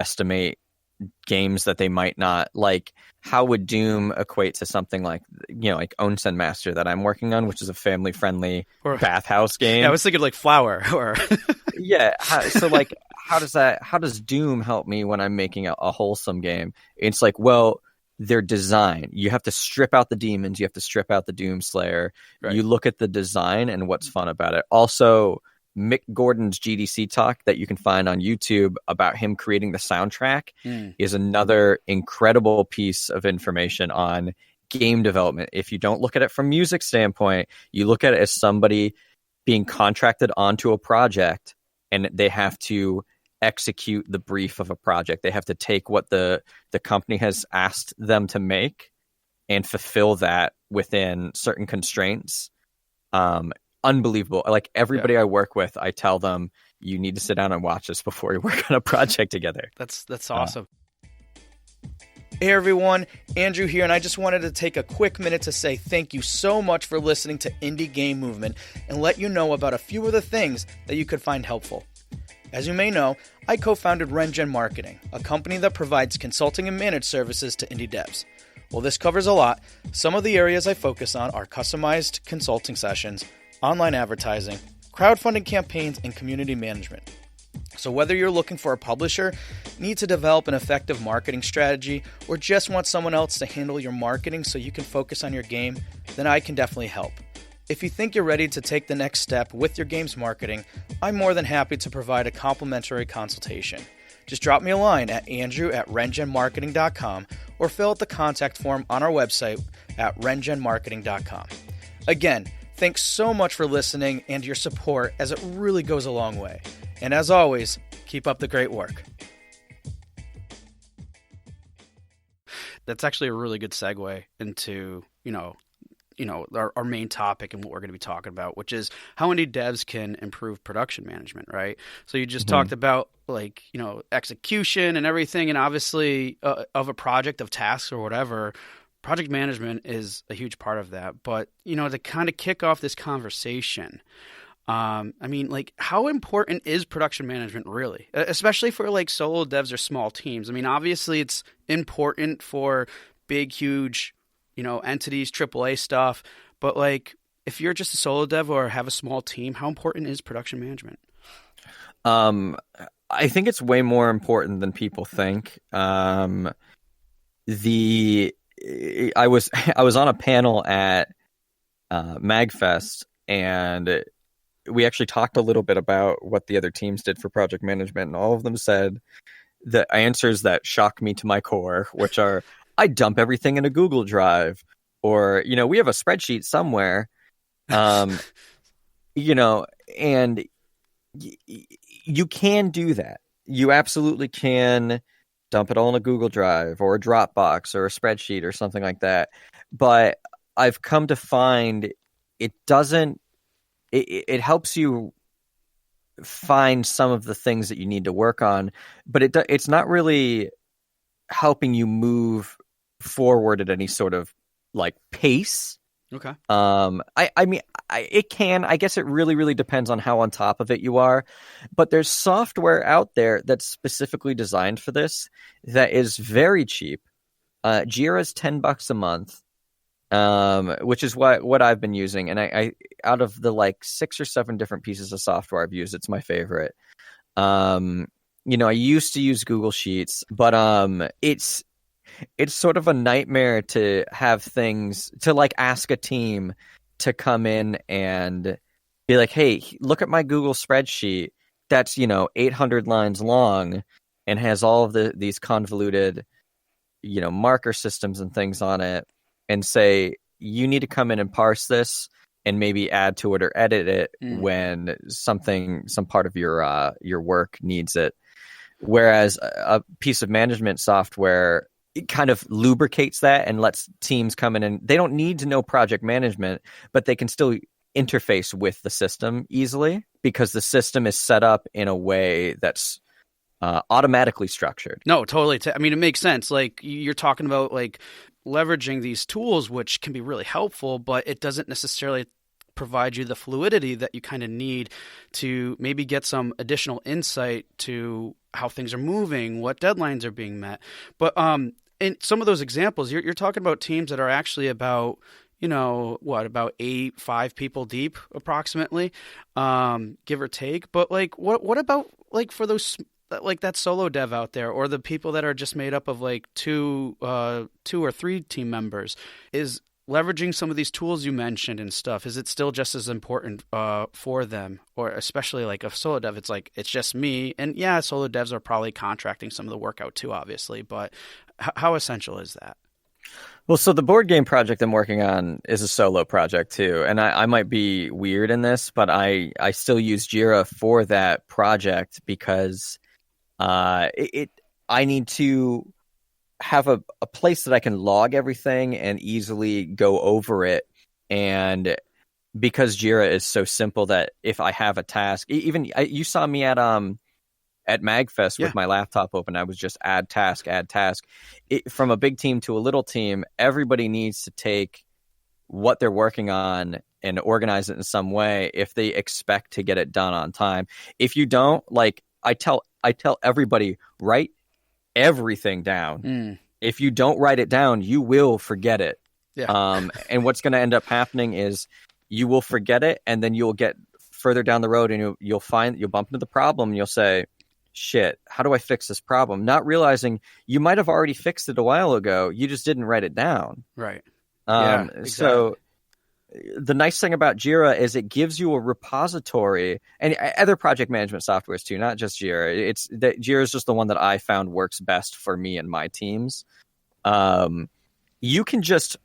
estimate games that they might not like. How would Doom equate to something like, like Onsen Master that I'm working on, which is a family friendly bathhouse game? Yeah, I was thinking like Flower or yeah. So like, how does Doom help me when I'm making a wholesome game? It's like, well, their design. You have to strip out the demons. You have to strip out the Doom Slayer. Right. You look at the design and what's fun about it. Also, Mick Gordon's GDC talk that you can find on YouTube about him creating the soundtrack is another incredible piece of information on game development. If you don't look at it from music standpoint, you look at it as somebody being contracted onto a project and they have to execute the brief of a project. They have to take what the company has asked them to make and fulfill that within certain constraints. Unbelievable. Like everybody I work with, I tell them, you need to sit down and watch this before you work on a project together. That's awesome. Hey everyone, Andrew here, and I just wanted to take a quick minute to say thank you so much for listening to Indie Game Movement and let you know about a few of the things that you could find helpful. As you may know, I co-founded RenGen Marketing, a company that provides consulting and managed services to indie devs. While this covers a lot, some of the areas I focus on are customized consulting sessions, online advertising, crowdfunding campaigns, and community management. So whether you're looking for a publisher, need to develop an effective marketing strategy, or just want someone else to handle your marketing so you can focus on your game, then I can definitely help. If you think you're ready to take the next step with your game's marketing, I'm more than happy to provide a complimentary consultation. Just drop me a line at andrew@rengenmarketing.com or fill out the contact form on our website at rengenmarketing.com. Again, thanks so much for listening and your support, as it really goes a long way. And as always, keep up the great work. That's actually a really good segue into, our main topic and what we're going to be talking about, which is how indie devs can improve production management, right? So you just talked about execution and everything, and obviously of a project, of tasks or whatever. Project management is a huge part of that. But, to kind of kick off this conversation, how important is production management really? Especially for solo devs or small teams. I mean, obviously it's important for big, huge, entities, AAA stuff. But if you're just a solo dev or have a small team, how important is production management? I think it's way more important than people think. I was on a panel at MagFest, and we actually talked a little bit about what the other teams did for project management, and all of them said the answers that shock me to my core, which are, I dump everything in a Google Drive, or, we have a spreadsheet somewhere, and you can do that. You absolutely can dump it all in a Google Drive or a Dropbox or a spreadsheet or something like that. But I've come to find it doesn't, it helps you find some of the things that you need to work on, but it's not really helping you move forward at any sort of pace. Okay. I guess it really, really depends on how on top of it you are, but there's software out there that's specifically designed for this that is very cheap. Jira's $10 a month, which is what I've been using. And I out of the 6 or 7 different pieces of software I've used, it's my favorite. I used to use Google Sheets, but it's sort of a nightmare to have things to ask a team to come in and be like, hey, look at my Google spreadsheet that's 800 lines long and has all of these convoluted marker systems and things on it, and say you need to come in and parse this and maybe add to it or edit it when some part of your work needs it. Whereas a piece of management software, it kind of lubricates that and lets teams come in, and they don't need to know project management, but they can still interface with the system easily because the system is set up in a way that's automatically structured. No, totally. It makes sense. You're talking about leveraging these tools, which can be really helpful, but it doesn't necessarily provide you the fluidity that you kind of need to maybe get some additional insight to how things are moving, what deadlines are being met. But in some of those examples, you're talking about teams that are actually about, about 5 people deep approximately, give or take. But like, what about like for those, like that solo dev out there, or the people that are just made up of like two or three team members? Is leveraging some of these tools you mentioned and stuff, is it still just as important for them? Or especially like a solo dev, it's like, it's just me. And yeah, solo devs are probably contracting some of the work out too, obviously. But how essential is that? Well, so the board game project I'm working on is a solo project too. And I might be weird in this, but I still use Jira for that project because I need to have a place that I can log everything and easily go over it. And because Jira is so simple that if I have a task, you saw me at MagFest with my laptop open, I was just add task. From a big team to a little team, everybody needs to take what they're working on and organize it in some way if they expect to get it done on time. If you don't, like I tell everybody, write everything down. If you don't write it down, you will forget it. And what's going to end up happening is you will forget it, and then you'll get further down the road and you'll bump into the problem and you'll say, shit, how do I fix this problem? Not realizing you might have already fixed it a while ago. You just didn't write it down. Right. Exactly. So the nice thing about Jira is it gives you a repository, and other project management softwares too, not just Jira. Jira is just the one that I found works best for me and my teams. You can just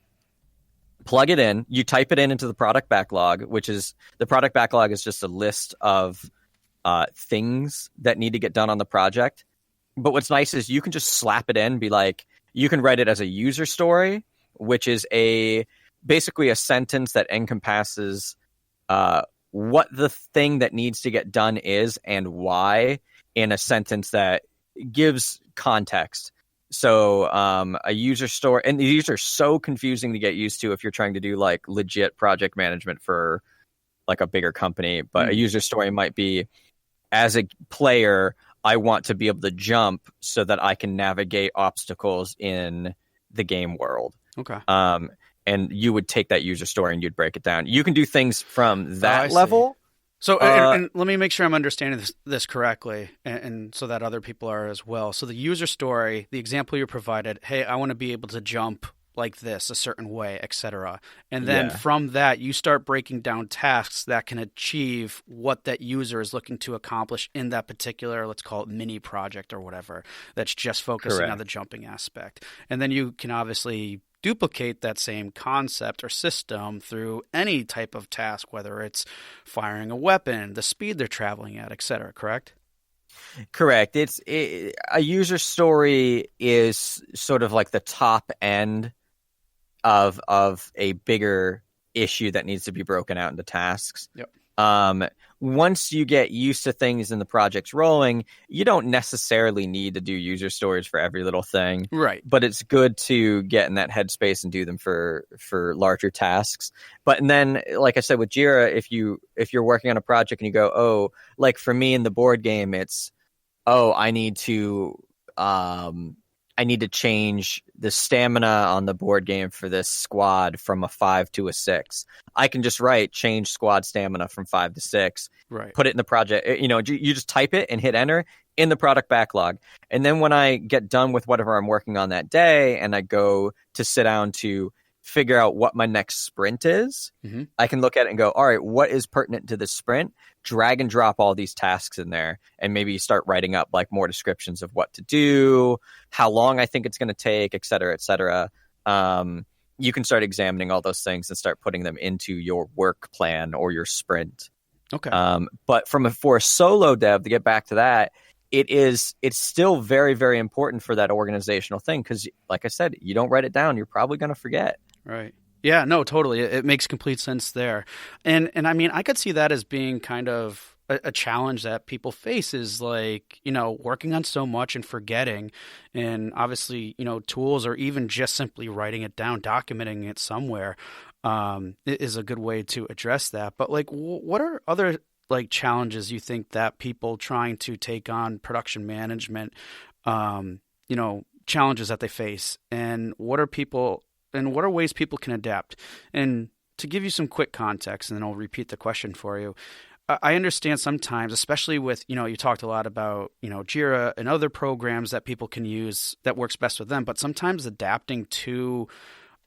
plug it in. You type it into the product backlog, which is the product backlog is just a list of things that need to get done on the project. But what's nice is you can just slap it in, be like, you can write it as a user story, which is basically a sentence that encompasses what the thing that needs to get done is and why, in a sentence that gives context. So a user story, and these are so confusing to get used to if you're trying to do like legit project management for like a bigger company. But a user story might be, as a player, I want to be able to jump so that I can navigate obstacles in the game world. Okay. And you would take that user story and you'd break it down. You can do things from that level. So and let me make sure I'm understanding this correctly, and so that other people are as well. So the user story, the example you provided, hey, I want to be able to jump like this, a certain way, etc. And then from that, you start breaking down tasks that can achieve what that user is looking to accomplish in that particular, let's call it mini project or whatever, that's just focusing on the jumping aspect. And then you can obviously duplicate that same concept or system through any type of task, whether it's firing a weapon, the speed they're traveling at, etc. Correct? Correct. A user story is sort of like the top end of a bigger issue that needs to be broken out into tasks. Yep. Once you get used to things and the project's rolling, you don't necessarily need to do user stories for every little thing. Right. But it's good to get in that headspace and do them for larger tasks. And then, like I said, with Jira, if you're working on a project and you go, oh, like for me in the board game, it's, oh, I need to change the stamina on the board game for this squad from a 5 to a 6. I can just change squad stamina from 5 to 6. Right. Put it in the project. You just type it and hit enter in the product backlog. And then when I get done with whatever I'm working on that day and I go to sit down to figure out what my next sprint is, I can look at it and go, all right, what is pertinent to this sprint? Drag and drop all these tasks in there and maybe start writing up like more descriptions of what to do, how long I think it's going to take, et cetera, et cetera. You can start examining all those things and start putting them into your work plan or your sprint. Okay. But for a solo dev, to get back to that, it's still very, very important for that organizational thing. Cause like I said, you don't write it down, you're probably going to forget. Right. Yeah, no, totally. It makes complete sense there. And I mean, I could see that as being kind of a challenge that people face, is like, working on so much and forgetting. And obviously, tools or even just simply writing it down, documenting it somewhere is a good way to address that. But like, what are other like challenges you think that people trying to take on production management, challenges that they face, and what are ways people can adapt? And to give you some quick context, and then I'll repeat the question for you. I understand sometimes, especially with, you talked a lot about, Jira and other programs that people can use that works best with them, but sometimes adapting to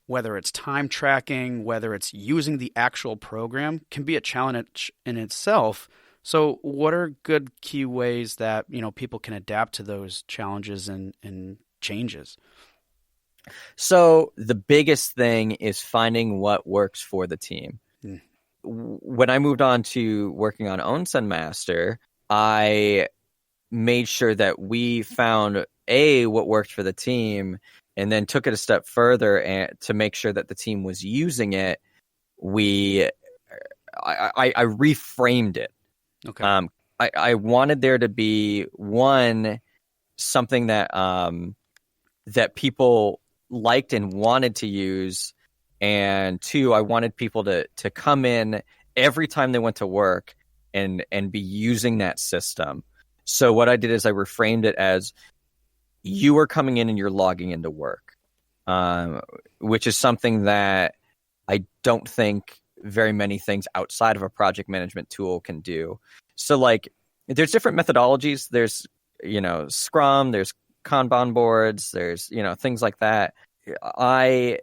whether it's time tracking, whether it's using the actual program can be a challenge in itself. So what are good key ways that, people can adapt to those challenges and changes? So the biggest thing is finding what works for the team. When I moved on to working on Onsen Master, I made sure that we found what worked for the team, and then took it a step further and to make sure that the team was using it. I reframed it. Okay. I wanted there to be something that that people liked and wanted to use. And two, I wanted people to come in every time they went to work and be using that system. So what I did is I reframed it as you are coming in and you're logging into work, which is something that I don't think very many things outside of a project management tool can do. So like there's different methodologies. There's, Scrum, there's Kanban boards, there's, things like that. A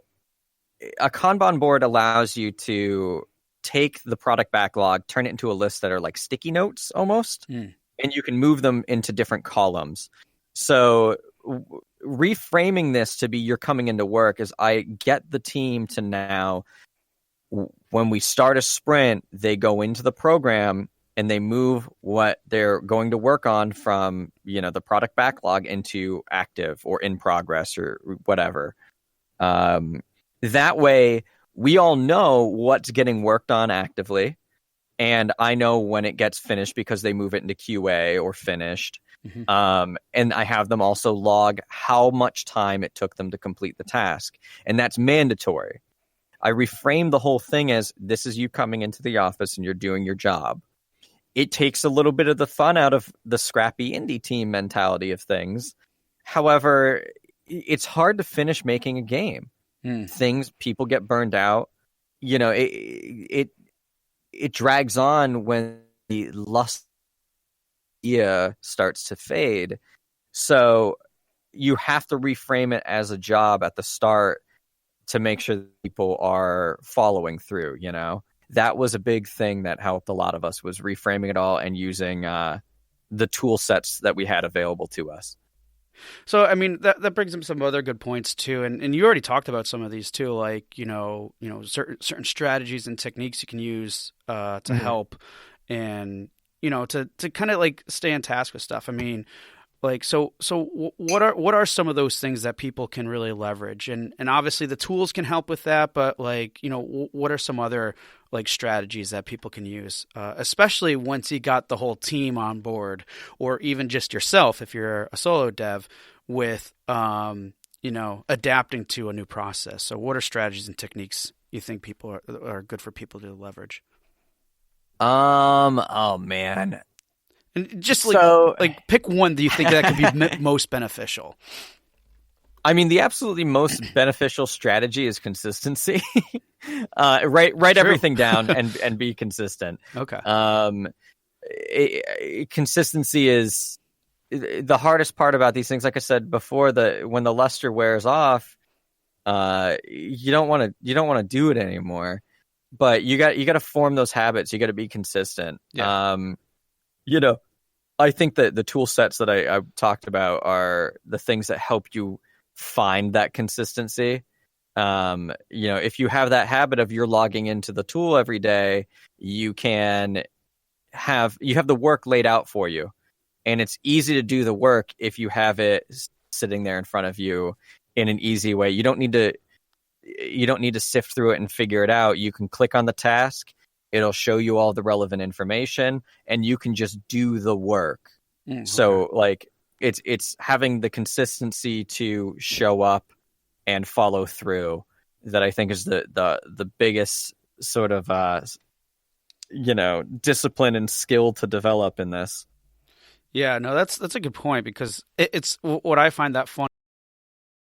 Kanban board allows you to take the product backlog, turn it into a list that are like sticky notes almost, and you can move them into different columns. So reframing this to be you're coming into work is I get the team to now, when we start a sprint, they go into the program and they move what they're going to work on from, the product backlog into active or in progress or whatever. That way, we all know what's getting worked on actively, and I know when it gets finished because they move it into QA or finished. Mm-hmm. And I have them also log how much time it took them to complete the task, and that's mandatory. I reframe the whole thing as this is you coming into the office and you're doing your job. It takes a little bit of the fun out of the scrappy indie team mentality of things. However, it's hard to finish making a game. People get burned out. It drags on when the lust starts to fade. So you have to reframe it as a job at the start to make sure that people are following through. That was a big thing that helped a lot of us, was reframing it all and using the tool sets that we had available to us. So, I mean, that brings up some other good points too, and you already talked about some of these too, like certain strategies and techniques you can use to help, and to kind of like stay on task with stuff. I mean, like so what are some of those things that people can really leverage, and obviously the tools can help with that, but like what are some other like strategies that people can use, especially once you got the whole team on board, or even just yourself if you're a solo dev with adapting to a new process. So what are strategies and techniques you think people are good for people to leverage? Oh man. And just like pick one that you think that could be most beneficial. I mean, the absolutely most beneficial strategy is consistency. Write everything down and be consistent. Okay. Consistency is the hardest part about these things. Like I said before, when the luster wears off, you don't want to do it anymore. But you got to form those habits. You got to be consistent. Yeah. I think that the tool sets that I talked about are the things that help you find that consistency. If you have that habit of you're logging into the tool every day, you have the work laid out for you, and it's easy to do the work if you have it sitting there in front of you in an easy way. You don't need to sift through it and figure it out. You can click on the task, it'll show you all the relevant information, and you can just do the work. So like it's having the consistency to show up and follow through that I think is the biggest sort of discipline and skill to develop in this. Yeah, no, that's a good point because it's what I find that fun